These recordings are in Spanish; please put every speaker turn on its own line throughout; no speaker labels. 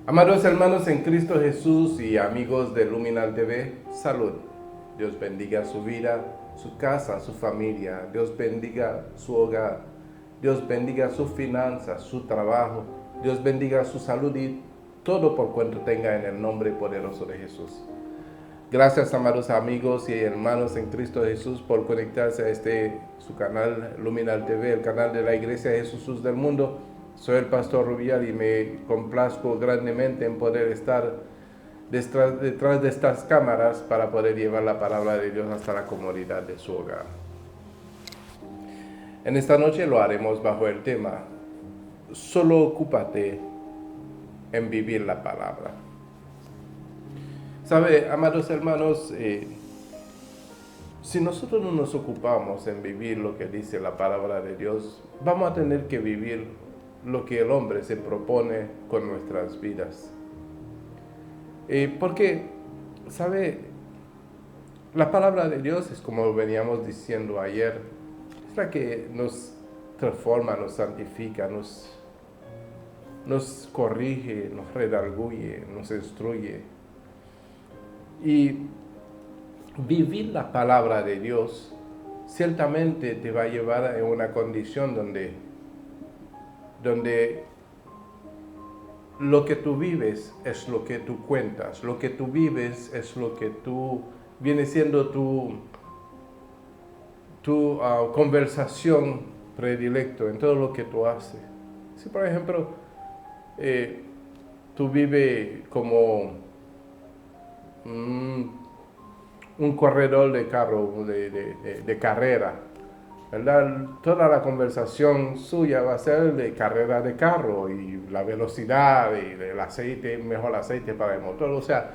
Amados hermanos en Cristo Jesús y amigos de Luminal TV, salud. Dios bendiga su vida, su casa, su familia. Dios bendiga su hogar. Dios bendiga sus finanzas, su trabajo. Dios bendiga su salud y todo por cuanto tenga en el nombre poderoso de Jesús. Gracias, amados amigos y hermanos en Cristo Jesús, por conectarse a su canal Luminal TV, el canal de la Iglesia de Jesús del Mundo. Soy el pastor Rubial y me complazco grandemente en poder estar detrás de estas cámaras para poder llevar la palabra de Dios hasta la comodidad de su hogar. En esta noche lo haremos bajo el tema: solo ocúpate en vivir la palabra. Sabe, amados hermanos, si nosotros no nos ocupamos en vivir lo que dice la palabra de Dios, vamos a tener que vivir lo que el hombre se propone con nuestras vidas. Porque, ¿sabe? La palabra de Dios es, como veníamos diciendo ayer, es la que nos transforma, nos santifica, nos corrige, nos redarguye, nos instruye. Y vivir la palabra de Dios ciertamente te va a llevar a una condición donde lo que tú vives es lo que tú cuentas, lo que tú vives es lo que tú viene siendo tu conversación predilecto en todo lo que tú haces. Si por ejemplo tú vives como un corredor de carro, de carrera, ¿verdad? Toda la conversación suya va a ser de carrera de carro y la velocidad y el aceite, mejor aceite para el motor. O sea,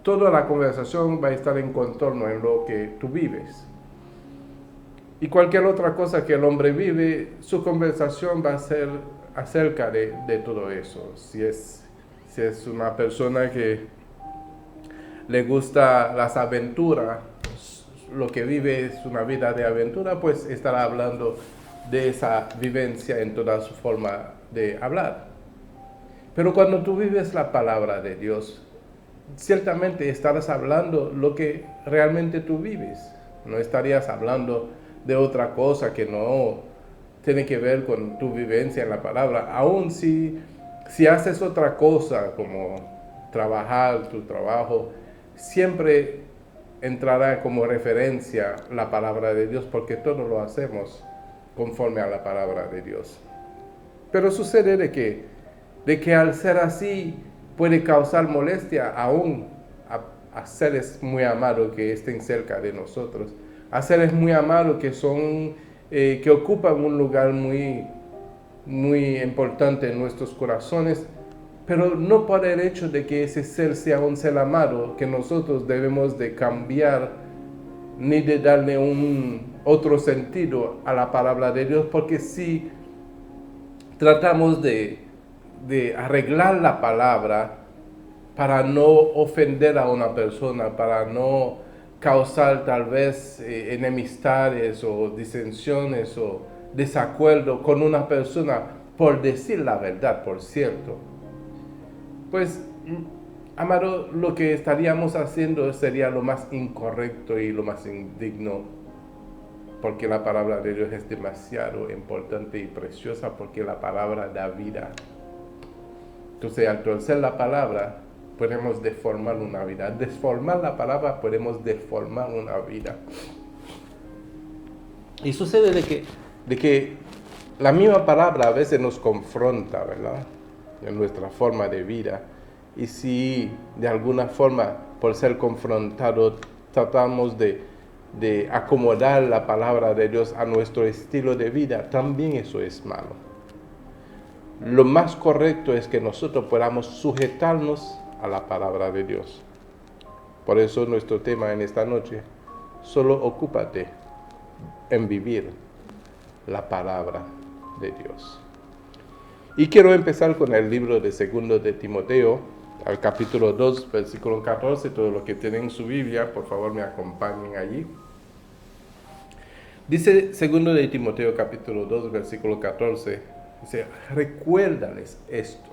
toda la conversación va a estar en contorno en lo que tú vives. Y cualquier otra cosa que el hombre vive, su conversación va a ser acerca de todo eso. Si es una persona que le gusta las aventuras, lo que vive es una vida de aventura, pues estará hablando de esa vivencia en toda su forma de hablar. Pero cuando tú vives la palabra de Dios, ciertamente estarás hablando lo que realmente tú vives. No estarías hablando de otra cosa que no tiene que ver con tu vivencia en la palabra. Aún si haces otra cosa como trabajar tu trabajo, siempre entrará como referencia la palabra de Dios, porque todo lo hacemos conforme a la palabra de Dios. Pero sucede de que al ser así puede causar molestia aún a seres muy amados que estén cerca de nosotros, a seres muy amados que son que ocupan un lugar muy muy importante en nuestros corazones, pero no por el hecho de que ese ser sea un ser amado, que nosotros debemos de cambiar ni de darle un otro sentido a la palabra de Dios, porque si tratamos de arreglar la palabra para no ofender a una persona, para no causar tal vez enemistades o disensiones o desacuerdo con una persona por decir la verdad, por cierto, pues, amado, lo que estaríamos haciendo sería lo más incorrecto y lo más indigno, porque la palabra de Dios es demasiado importante y preciosa, porque la palabra da vida. Entonces, al torcer la palabra, podemos deformar una vida. Al deformar la palabra, podemos deformar una vida. Y sucede de que la misma palabra a veces nos confronta, ¿verdad?, en nuestra forma de vida. Y si de alguna forma, por ser confrontados, tratamos de acomodar la palabra de Dios a nuestro estilo de vida, también eso es malo. Lo más correcto es que nosotros podamos sujetarnos a la palabra de Dios. Por eso nuestro tema en esta noche, solo ocúpate en vivir la palabra de Dios. Y quiero empezar con el libro de 2 de Timoteo, al capítulo 2, versículo 14. Todos los que tienen su Biblia, por favor me acompañen allí. Dice 2 de Timoteo, capítulo 2, versículo 14, dice: recuérdales esto,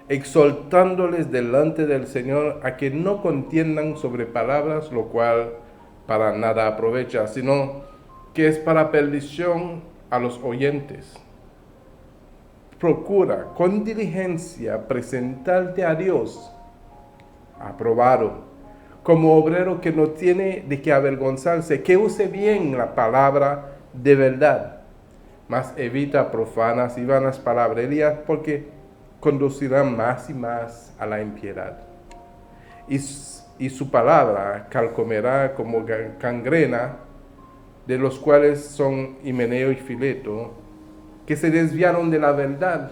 exhortándoles delante del Señor a que no contiendan sobre palabras, lo cual para nada aprovecha, sino que es para perdición a los oyentes. Procura con diligencia presentarte a Dios aprobado, como obrero que no tiene de qué avergonzarse, que use bien la palabra de verdad, mas evita profanas y vanas palabrerías, porque conducirán más y más a la impiedad. Y su palabra calcomerá como gangrena, de los cuales son Himeneo y Fileto, que se desviaron de la verdad,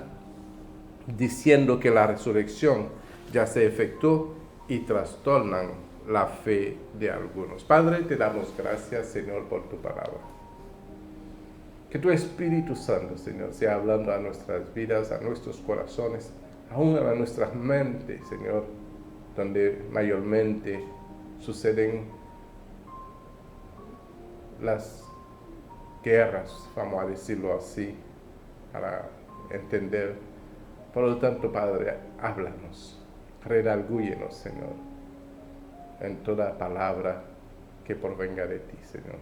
diciendo que la resurrección ya se efectuó, y trastornan la fe de algunos. Padre, te damos gracias, Señor, por tu palabra. Que tu Espíritu Santo, Señor, sea hablando a nuestras vidas, a nuestros corazones, aún a nuestras mentes, Señor, donde mayormente suceden las guerras, vamos a decirlo así, para entender. Por lo tanto, Padre, háblanos, redargúyenos, Señor, en toda palabra que provenga de ti, Señor.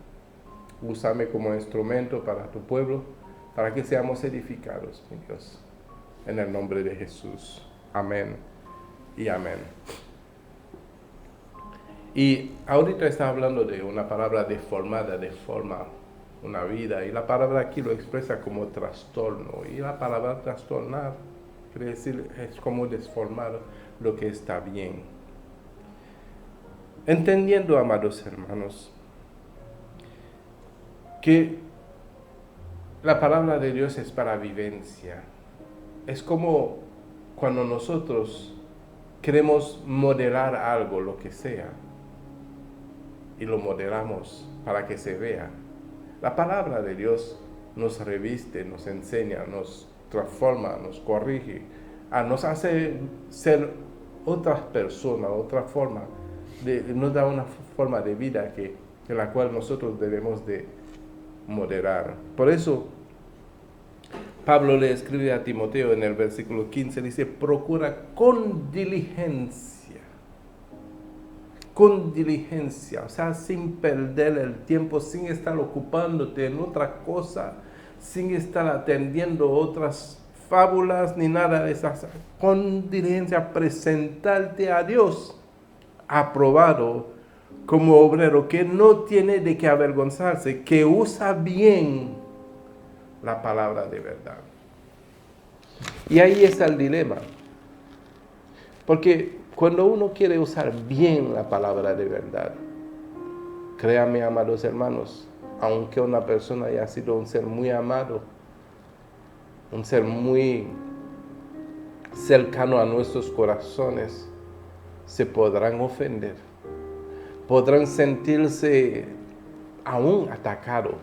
Úsame como instrumento para tu pueblo, para que seamos edificados, mi Dios, en el nombre de Jesús. Amén y amén. Y ahorita está hablando de una palabra deformada, deforma una vida, y la palabra aquí lo expresa como trastorno, y la palabra trastornar quiere decir, es como desformar lo que está bien. Entendiendo, amados hermanos, que la palabra de Dios es para vivencia. Es como cuando nosotros queremos modelar algo, lo que sea, y lo modelamos para que se vea. La palabra de Dios nos reviste, nos enseña, nos transforma, nos corrige, nos hace ser otras personas, otra forma, nos da una forma de vida de la cual nosotros debemos de modelar. Por eso, Pablo le escribe a Timoteo en el versículo 15, dice: procura con diligencia, o sea, sin perder el tiempo, sin estar ocupándote en otra cosa, sin estar atendiendo otras fábulas ni nada de esas. Con diligencia presentarte a Dios aprobado, como obrero que no tiene de qué avergonzarse, que usa bien la palabra de verdad. Y ahí está el dilema, porque cuando uno quiere usar bien la palabra de verdad, créame, amados hermanos, aunque una persona haya sido un ser muy amado, un ser muy cercano a nuestros corazones, se podrán ofender, podrán sentirse aún atacados,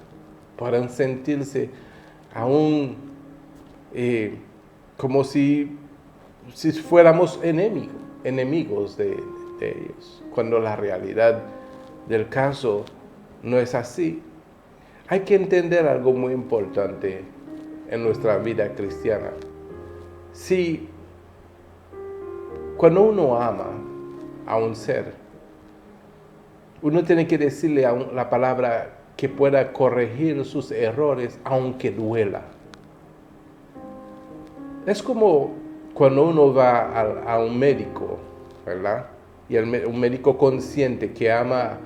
podrán sentirse aún como si fuéramos enemigos de ellos, cuando la realidad del caso no es así. Hay que entender algo muy importante en nuestra vida cristiana. Si cuando uno ama a un ser, uno tiene que decirle la palabra que pueda corregir sus errores, aunque duela. Es como cuando uno va a un médico, ¿verdad? Y un médico consciente que ama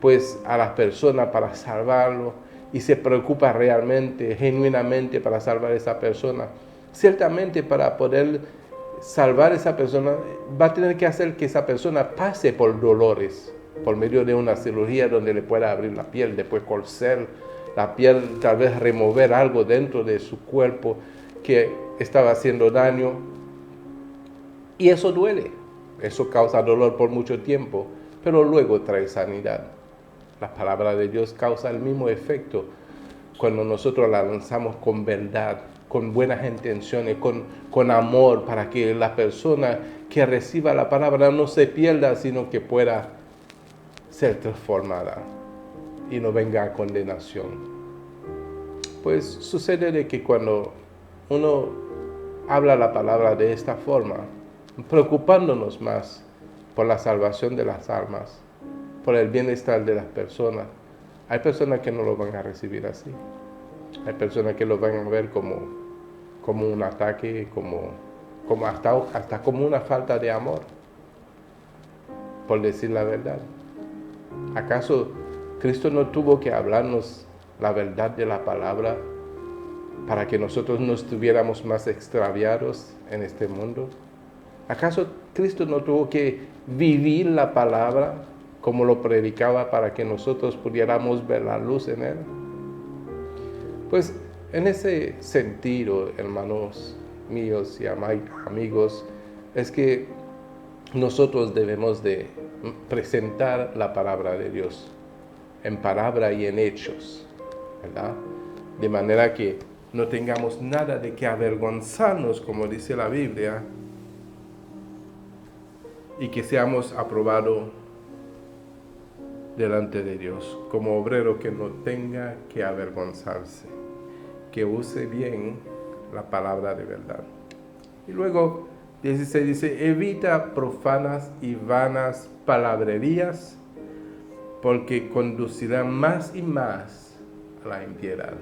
pues a las personas para salvarlo y se preocupa realmente, genuinamente para salvar a esa persona. Ciertamente para poder salvar a esa persona va a tener que hacer que esa persona pase por dolores, por medio de una cirugía donde le pueda abrir la piel, después coser la piel, tal vez remover algo dentro de su cuerpo que estaba haciendo daño. Y eso duele, eso causa dolor por mucho tiempo, pero luego trae sanidad. La palabra de Dios causa el mismo efecto cuando nosotros la lanzamos con verdad, con buenas intenciones, con amor, para que la persona que reciba la palabra no se pierda, sino que pueda ser transformada y no venga a condenación. Pues sucede de que cuando uno habla la palabra de esta forma, preocupándonos más por la salvación de las almas, por el bienestar de las personas, hay personas que no lo van a recibir así. Hay personas que lo van a ver como un ataque, como hasta como una falta de amor, por decir la verdad. ¿Acaso Cristo no tuvo que hablarnos la verdad de la palabra para que nosotros no estuviéramos más extraviados en este mundo? ¿Acaso Cristo no tuvo que vivir la palabra como lo predicaba para que nosotros pudiéramos ver la luz en él? Pues en ese sentido, hermanos míos y amigos, es que nosotros debemos de presentar la palabra de Dios en palabra y en hechos, ¿verdad? De manera que no tengamos nada de que avergonzarnos, como dice la Biblia, y que seamos aprobados delante de Dios como obrero que no tenga que avergonzarse, que use bien la palabra de verdad. Y luego 16 dice, evita profanas y vanas palabrerías, porque conducirán más y más a la impiedad.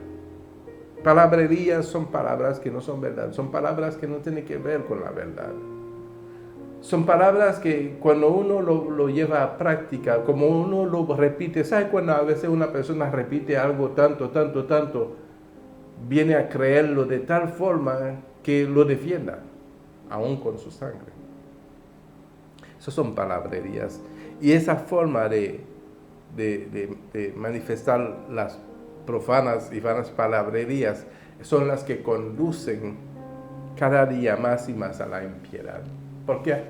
Palabrerías son palabras que no son verdad, son palabras que no tienen que ver con la verdad. Son palabras que cuando uno lo lleva a práctica, como uno lo repite, ¿sabe cuando a veces una persona repite algo tanto, viene a creerlo de tal forma que lo defienda, aún con su sangre? Esas son palabrerías. Y esa forma de manifestar las profanas y vanas palabrerías son las que conducen cada día más y más a la impiedad. Porque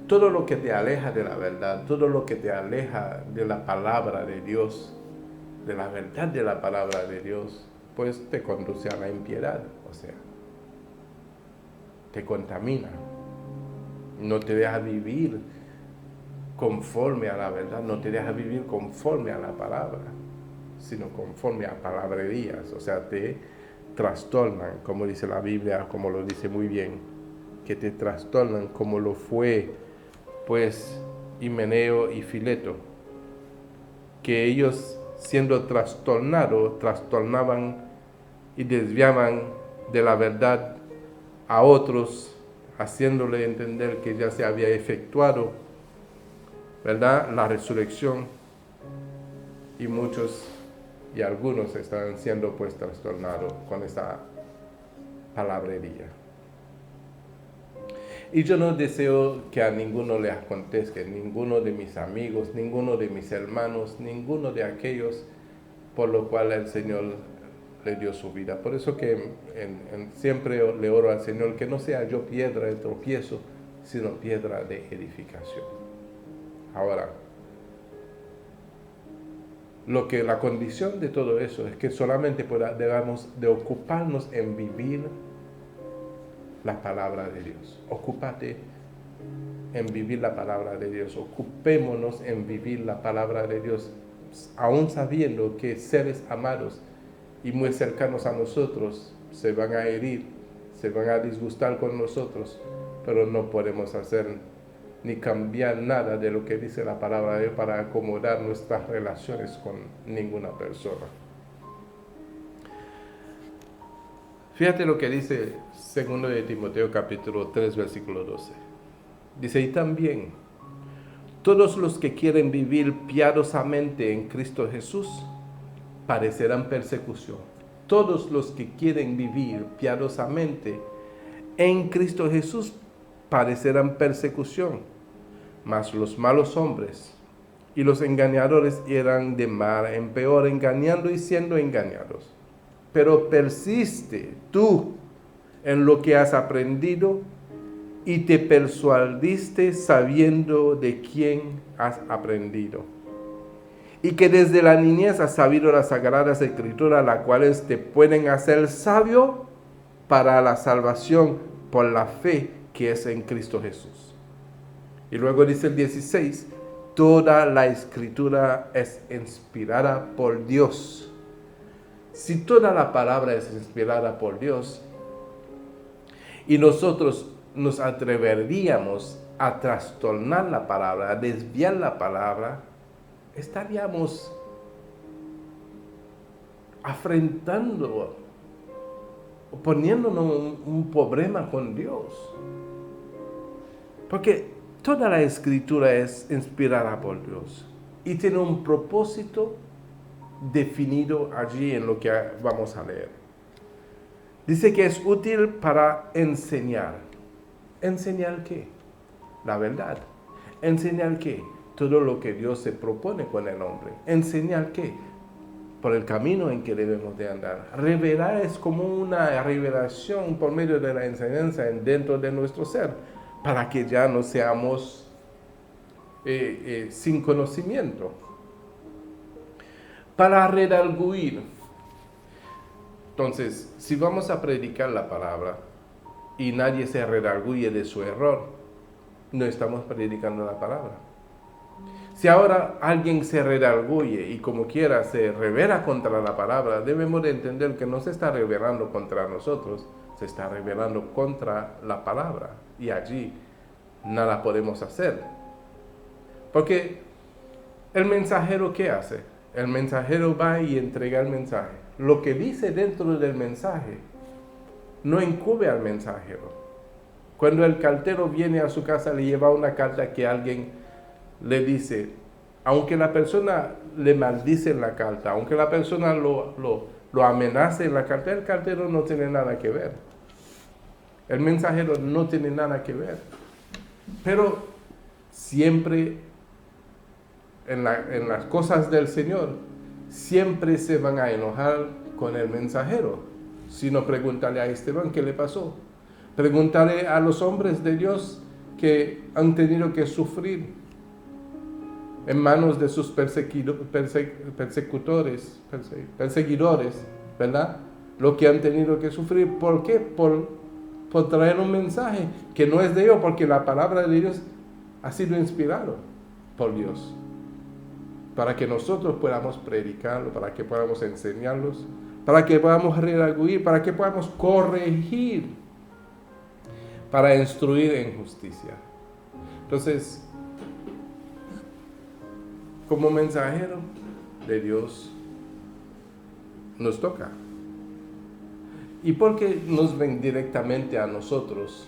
todo lo que te aleja de la verdad, todo lo que te aleja de la palabra de Dios, de la verdad de la palabra de Dios, pues te conduce a la impiedad, o sea, te contamina, no te deja vivir conforme a la verdad, no te deja vivir conforme a la palabra, sino conforme a palabrerías, o sea, te trastornan, como dice la Biblia, como lo dice muy bien, que te trastornan como lo fue pues Himeneo y Fileto, que ellos siendo trastornados, trastornaban y desviaban de la verdad a otros, haciéndole entender que ya se había efectuado, ¿verdad?, la resurrección, y muchos y algunos estaban siendo pues trastornados con esa palabrería. Y yo no deseo que a ninguno le acontezca, ninguno de mis amigos, ninguno de mis hermanos, ninguno de aquellos por lo cual el Señor le dio su vida. Por eso que siempre le oro al Señor que no sea yo piedra de tropiezo, sino piedra de edificación. Ahora, la condición de todo eso es que solamente debamos de ocuparnos en vivir la palabra de Dios. Ocúpate en vivir la palabra de Dios. Ocupémonos en vivir la palabra de Dios, aún sabiendo que seres amados y muy cercanos a nosotros se van a herir, se van a disgustar con nosotros, pero no podemos hacer ni cambiar nada de lo que dice la palabra de Dios para acomodar nuestras relaciones con ninguna persona. Fíjate lo que dice 2 de Timoteo capítulo 3 versículo 12. Dice, y también todos los que quieren vivir piadosamente en Cristo Jesús padecerán persecución. Todos los que quieren vivir piadosamente en Cristo Jesús padecerán persecución, mas los malos hombres y los engañadores irán de mal en peor, engañando y siendo engañados. Pero persiste tú en lo que has aprendido y te persuadiste sabiendo de quién has aprendido, y que desde la niñez has sabido las sagradas escrituras, las cuales te pueden hacer sabio para la salvación por la fe que es en Cristo Jesús. Y luego dice el 16, toda la escritura es inspirada por Dios. Si toda la palabra es inspirada por Dios y nosotros nos atreveríamos a trastornar la palabra, a desviar la palabra, estaríamos afrentando, poniéndonos un problema con Dios. Porque toda la escritura es inspirada por Dios y tiene un propósito definido allí en lo que vamos a leer. Dice que es útil para enseñar. ¿Enseñar qué? La verdad. ¿Enseñar qué? Todo lo que Dios se propone con el hombre. ¿Enseñar qué? Por el camino en que debemos de andar. Revelar es como una revelación por medio de la enseñanza dentro de nuestro ser, para que ya no seamos sin conocimiento. Para redarguir. Entonces, si vamos a predicar la palabra y nadie se redarguye de su error, no estamos predicando la palabra. Si ahora alguien se redarguye y como quiera se revela contra la palabra, debemos de entender que no se está rebelando contra nosotros, se está rebelando contra la palabra. Y allí nada podemos hacer. Porque el mensajero, ¿qué hace? El mensajero va y entrega el mensaje. Lo que dice dentro del mensaje no incumbe al mensajero. Cuando el cartero viene a su casa, le lleva una carta que alguien le dice, aunque la persona le maldice en la carta, aunque la persona lo amenace en la carta, el cartero no tiene nada que ver. El mensajero no tiene nada que ver. Pero siempre en las cosas del Señor, siempre se van a enojar con el mensajero. Si no, pregúntale a Esteban qué le pasó. Pregúntale a los hombres de Dios que han tenido que sufrir en manos de sus perseguidores, ¿verdad? Lo que han tenido que sufrir. ¿Por qué? Por traer un mensaje que no es de ellos, porque la palabra de Dios ha sido inspirado por Dios. Para que nosotros podamos predicarlo, para que podamos enseñarlos, para que podamos redarguir, para que podamos corregir, para instruir en justicia. Entonces, como mensajero de Dios, nos toca. ¿Y por qué nos ven directamente a nosotros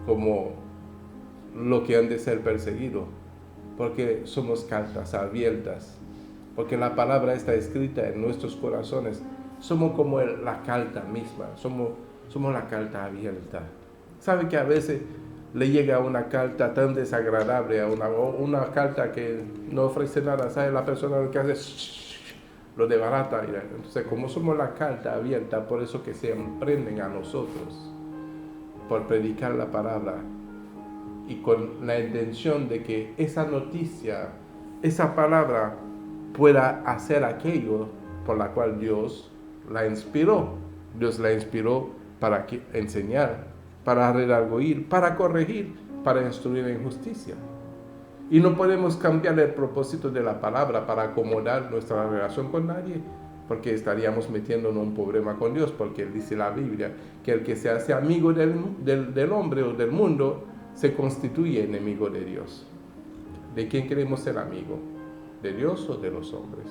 como lo que han de ser perseguidos? Porque somos cartas abiertas, porque la palabra está escrita en nuestros corazones. Somos como la carta misma, somos la carta abierta. ¿Sabe que a veces le llega una carta tan desagradable, una carta que no ofrece nada? ¿Sabe la persona lo que hace? lo desbarata. Entonces, como somos la carta abierta, por eso que se emprenden a nosotros por predicar la palabra y con la intención de que esa noticia, esa palabra pueda hacer aquello por la cual Dios la inspiró. Dios la inspiró para enseñar, para redarguir, para corregir, para instruir en justicia. Y no podemos cambiar el propósito de la palabra para acomodar nuestra relación con nadie, porque estaríamos metiéndonos en un problema con Dios, porque dice la Biblia que el que se hace amigo del hombre o del mundo se constituye enemigo de Dios. ¿De quién queremos ser amigos? ¿De Dios o de los hombres?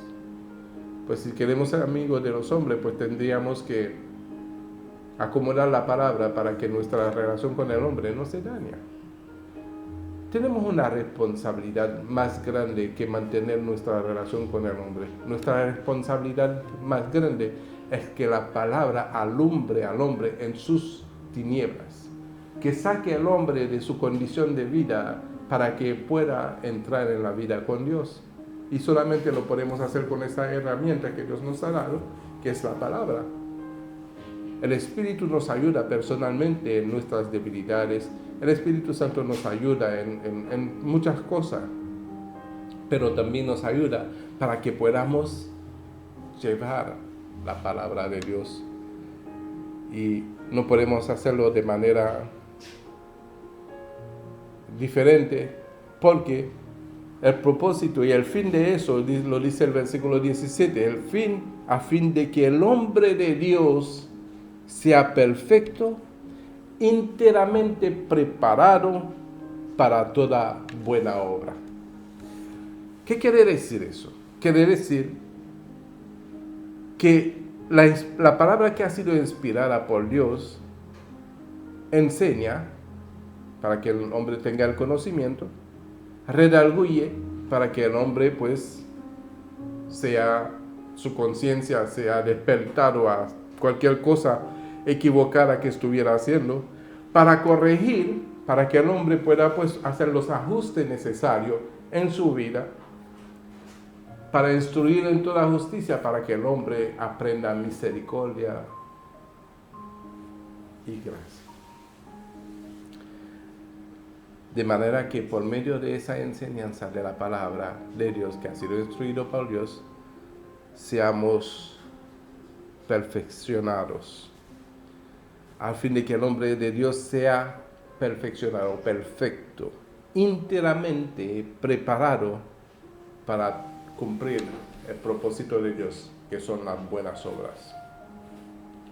Pues si queremos ser amigos de los hombres, pues tendríamos que acomodar la palabra para que nuestra relación con el hombre no se dañe. Tenemos una responsabilidad más grande que mantener nuestra relación con el hombre. Nuestra responsabilidad más grande es que la palabra alumbre al hombre en sus tinieblas, que saque al hombre de su condición de vida para que pueda entrar en la vida con Dios. Y solamente lo podemos hacer con esa herramienta que Dios nos ha dado, que es la palabra. El Espíritu nos ayuda personalmente en nuestras debilidades. El Espíritu Santo nos ayuda en muchas cosas, pero también nos ayuda para que podamos llevar la palabra de Dios. Y no podemos hacerlo de manera diferente, porque el propósito y el fin de eso, lo dice el versículo 17, el fin, a fin de que el hombre de Dios sea perfecto, enteramente preparado para toda buena obra. ¿Qué quiere decir eso? Quiere decir que la palabra que ha sido inspirada por Dios enseña para que el hombre tenga el conocimiento, redarguye para que el hombre pues su conciencia sea despertado a cualquier cosa equivocada que estuviera haciendo, para corregir, para que el hombre pueda pues hacer los ajustes necesarios en su vida, para instruir en toda justicia, para que el hombre aprenda misericordia y gracia. De manera que por medio de esa enseñanza de la palabra de Dios que ha sido instruido por Dios, seamos perfeccionados, al fin de que el hombre de Dios sea perfeccionado, perfecto, enteramente preparado para cumplir el propósito de Dios, que son las buenas obras,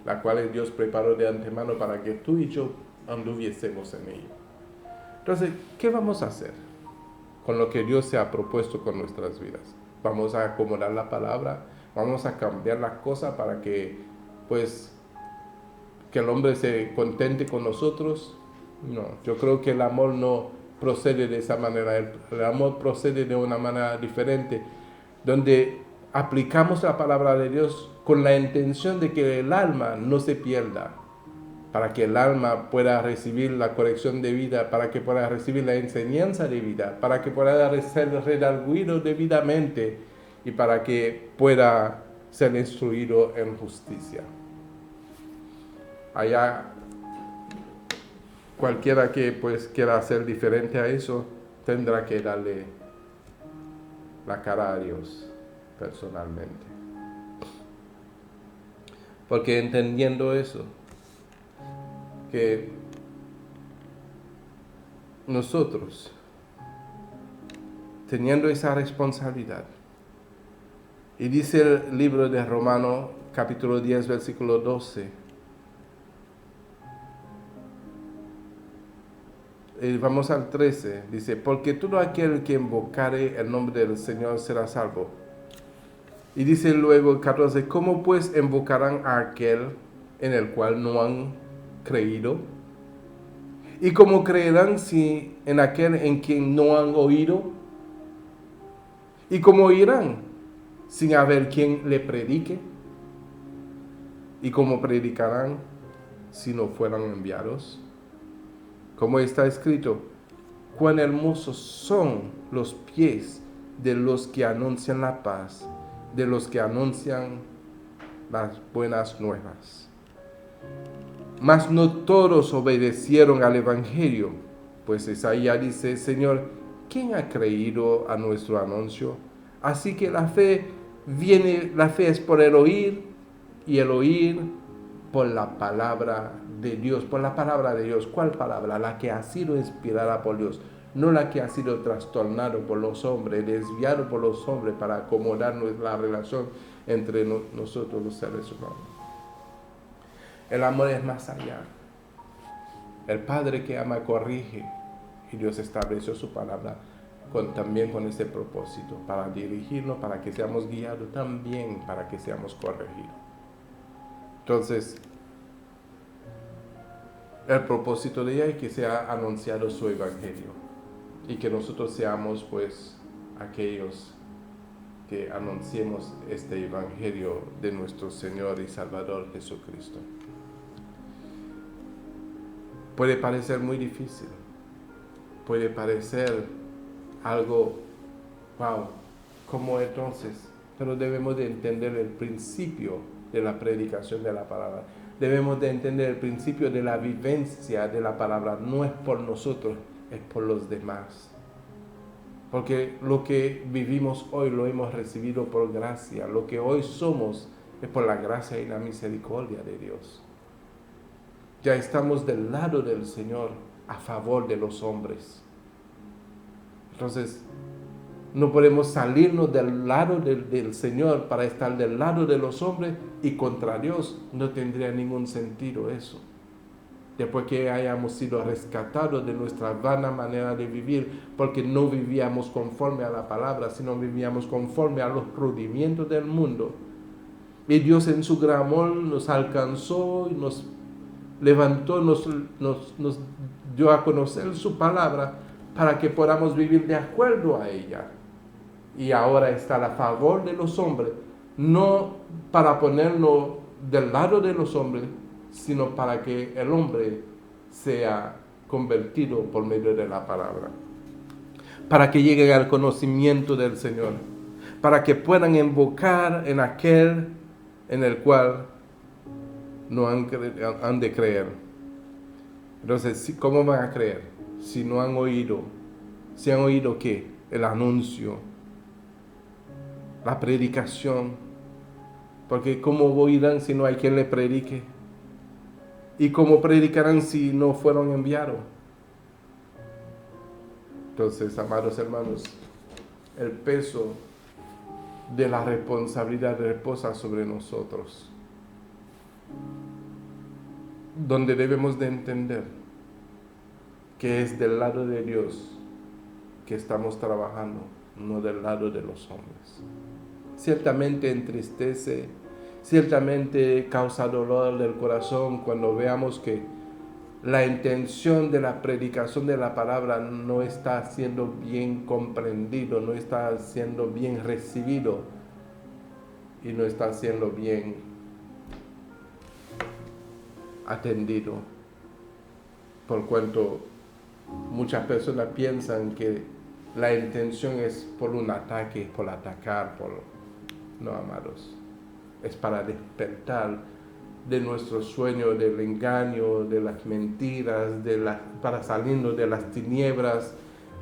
las cuales Dios preparó de antemano para que tú y yo anduviésemos en ello. Entonces, ¿qué vamos a hacer con lo que Dios se ha propuesto con nuestras vidas? Vamos a acomodar la palabra, vamos a cambiar las cosas para que, pues, que el hombre se contente con nosotros. No, yo creo que el amor no procede de esa manera. El amor procede de una manera diferente, donde aplicamos la palabra de Dios con la intención de que el alma no se pierda, para que el alma pueda recibir la corrección de vida, para que pueda recibir la enseñanza de vida, para que pueda ser redarguido debidamente y para que pueda ser instruido en justicia. Allá, cualquiera que pues quiera hacer diferente a eso, tendrá que darle la cara a Dios personalmente. Porque entendiendo eso, que nosotros, teniendo esa responsabilidad, y dice el libro de Romanos capítulo 10 versículo 12, y vamos al 13, dice, porque todo aquel que invocare el nombre del Señor será salvo. Y dice luego el 14, ¿cómo pues invocarán a aquel en el cual no han creído? ¿Y cómo creerán si en aquel en quien no han oído? ¿Y cómo oirán sin haber quien le predique? ¿Y cómo predicarán si no fueran enviados? Como está escrito, cuán hermosos son los pies de los que anuncian la paz, de los que anuncian las buenas nuevas. Mas no todos obedecieron al Evangelio, pues Isaías dice: Señor, ¿quién ha creído a nuestro anuncio? Así que la fe es por el oír, y el oír por la palabra de Dios. Por la palabra de Dios. ¿Cuál palabra? La que ha sido inspirada por Dios, no la que ha sido trastornado por los hombres, desviado por los hombres para acomodar la relación entre nosotros los seres humanos. El amor es más allá. El Padre que ama corrige, y Dios estableció su palabra también con ese propósito, para dirigirnos, para que seamos guiados, también para que seamos corregidos. Entonces, el propósito de ella es que sea anunciado su evangelio y que nosotros seamos pues aquellos que anunciemos este evangelio de nuestro Señor y Salvador Jesucristo. Puede parecer muy difícil, puede parecer algo, wow, ¿cómo entonces? Pero debemos de entender el principio de la predicación de la palabra. Debemos de entender el principio de la vivencia de la palabra. No es por nosotros, es por los demás. Porque lo que vivimos hoy lo hemos recibido por gracia. Lo que hoy somos es por la gracia y la misericordia de Dios. Ya estamos del lado del Señor a favor de los hombres. Entonces, no podemos salirnos del lado del Señor para estar del lado de los hombres y contra Dios. No tendría ningún sentido eso. Después que hayamos sido rescatados de nuestra vana manera de vivir, porque no vivíamos conforme a la palabra, sino vivíamos conforme a los rudimentos del mundo. Y Dios en su gran amor nos alcanzó y nos levantó, nos dio a conocer su palabra para que podamos vivir de acuerdo a ella. Y ahora está a favor de los hombres, no para ponernos del lado de los hombres, sino para que el hombre sea convertido por medio de la palabra, para que lleguen al conocimiento del Señor, para que puedan invocar en aquel en el cual no han de creer. Entonces, ¿cómo van a creer? Si no han oído. Si han oído ¿qué? El anuncio, la predicación. Porque ¿cómo oirán si no hay quien le predique? ¿Y cómo predicarán si no fueron enviados? Entonces, amados hermanos, el peso de la responsabilidad reposa sobre nosotros, donde debemos de entender que es del lado de Dios que estamos trabajando, no del lado de los hombres. Ciertamente entristece, ciertamente causa dolor del corazón cuando veamos que la intención de la predicación de la palabra no está siendo bien comprendido, no está siendo bien recibido y no está siendo bien atendido, por cuanto muchas personas piensan que la intención es por un ataque, por atacar, no, amados, es para despertar de nuestro sueño, del engaño, de las mentiras, para salirnos de las tinieblas.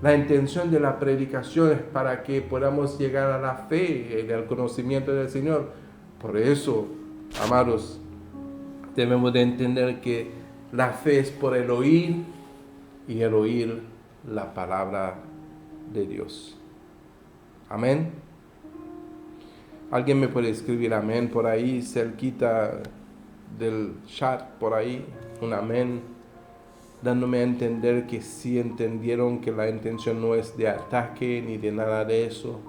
La intención de la predicación es para que podamos llegar a la fe y al conocimiento del Señor. Por eso, amados, debemos de entender que la fe es por el oír y el oír la palabra de Dios. Amén. ¿Alguien me puede escribir amén por ahí, cerquita del chat, por ahí? Un amén, dándome a entender que sí entendieron que la intención no es de ataque ni de nada de eso,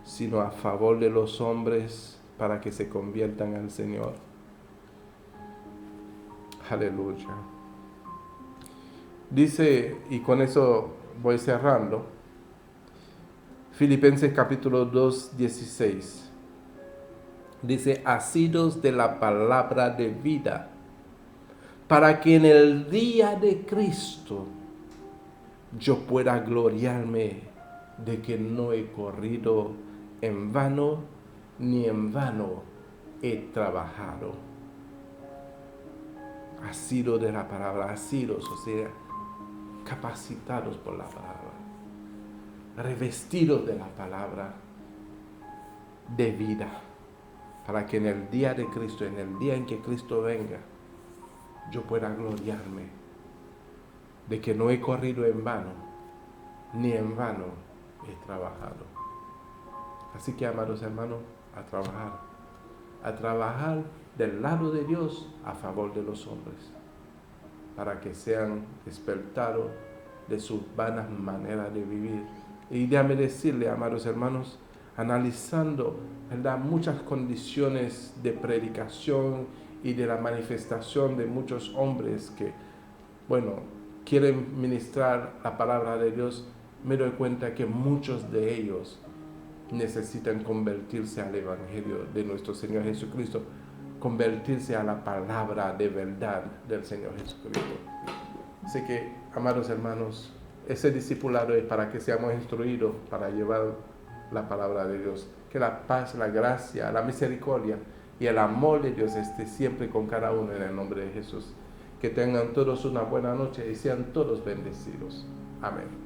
sino a favor de los hombres para que se conviertan al Señor. Aleluya. Dice, y con eso voy cerrando, Filipenses capítulo 2, 16. Dice, asidos de la palabra de vida, para que en el día de Cristo yo pueda gloriarme de que no he corrido en vano, ni en vano he trabajado. Asidos de la palabra, asidos, o sea, capacitados por la palabra, revestidos de la palabra de vida, para que en el día de Cristo, en el día en que Cristo venga, yo pueda gloriarme de que no he corrido en vano, ni en vano he trabajado. Así que, amados hermanos, a trabajar del lado de Dios a favor de los hombres, para que sean despertados de sus vanas maneras de vivir. Y déjame decirle, amados hermanos, analizando, ¿verdad?, muchas condiciones de predicación y de la manifestación de muchos hombres que, quieren ministrar la palabra de Dios, me doy cuenta que muchos de ellos necesitan convertirse al Evangelio de nuestro Señor Jesucristo, convertirse a la palabra de verdad del Señor Jesucristo. Así que, amados hermanos, ese discipulado es para que seamos instruidos para llevar la palabra de Dios. Que la paz, la gracia, la misericordia y el amor de Dios esté siempre con cada uno en el nombre de Jesús. Que tengan todos una buena noche y sean todos bendecidos. Amén.